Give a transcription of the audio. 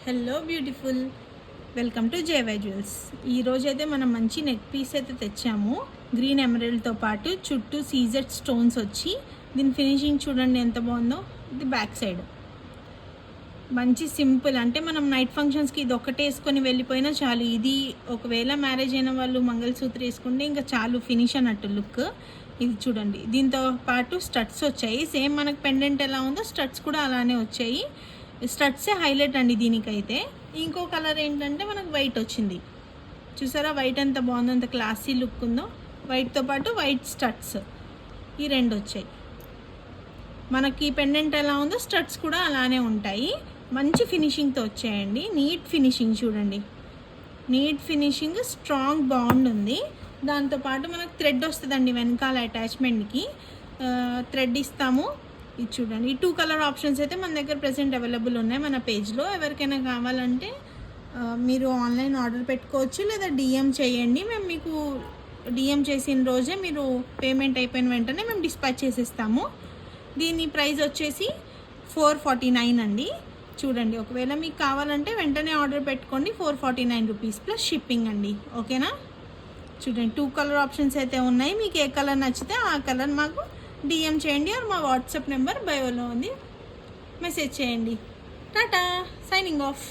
Hello beautiful, welcome to JY jewels. ఈరోజు అయితే మనం మంచి నెక్ పీస్ అయితే తెచ్చాము. గ్రీన్ ఎమరల్డ్తో పాటు చుట్టూ సీజెడ్ స్టోన్స్ వచ్చి దీని ఫినిషింగ్ చూడండి ఎంత బాగుందో. ఇది బ్యాక్ సైడ్ మంచి సింపుల్, అంటే మనం నైట్ ఫంక్షన్స్కి ఇది ఒక్కటే వేసుకొని వెళ్ళిపోయినా చాలు. ఇది ఒకవేళ మ్యారేజ్ అయిన వాళ్ళు మంగళసూత్ర వేసుకుంటే ఇంకా చాలు, ఫినిష్ అన్నట్టు లుక్. ఇది చూడండి, దీంతో పాటు స్టడ్స్ వచ్చాయి. సేమ్ మనకు పెండెంట్ ఎలా ఉందో స్టడ్స్ కూడా అలానే వచ్చాయి. స్టడ్సే హైలైట్ అండి దీనికైతే. ఇంకో కలర్ ఏంటంటే మనకు వైట్ వచ్చింది, చూసారా వైట్ ఎంత బాగుందో, ఎంత క్లాసీ లుక్ ఉందో. వైట్తో పాటు వైట్ స్టడ్స్ ఈ రెండు వచ్చాయి. మనకి పెండెంట్ ఎలా ఉందో స్టడ్స్ కూడా అలానే ఉంటాయి. మంచి ఫినిషింగ్తో వచ్చాయండి, నీట్ ఫినిషింగ్ చూడండి, నీట్ ఫినిషింగ్, స్ట్రాంగ్ బాండ్ ఉంది. దాంతోపాటు మనకు థ్రెడ్ వస్తుందండి వెనకాల అటాచ్మెంట్కి, థ్రెడ్ ఇస్తాము. ఇది చూడండి, ఈ 2 కలర్ ఆప్షన్స్ అయితే మన దగ్గర ప్రెసెంట్ అవైలబుల్ ఉన్నాయి మన పేజ్లో. ఎవరికైనా కావాలంటే మీరు ఆన్లైన్ ఆర్డర్ పెట్టుకోవచ్చు, లేదా డిఎం చేయండి. మేము మీకు డిఎం చేసిన రోజే మీరు పేమెంట్ అయిపోయిన వెంటనే మేము డిస్పాచ్ చేసేస్తాము. దీని ప్రైస్ వచ్చేసి 449 అండి. చూడండి, ఒకవేళ మీకు కావాలంటే వెంటనే ఆర్డర్ పెట్టుకోండి. 449 రూపీస్ ప్లస్ షిప్పింగ్ అండి, ఓకేనా. చూడండి, 2 కలర్ ఆప్షన్స్ అయితే ఉన్నాయి. మీకు ఏ కలర్ నచ్చితే ఆ కలర్ మాకు డిఎం చేయండి, ఆర్ మా వాట్సాప్ నెంబర్ బయోలో ఉంది, మెసేజ్ చేయండి. Tata, signing off.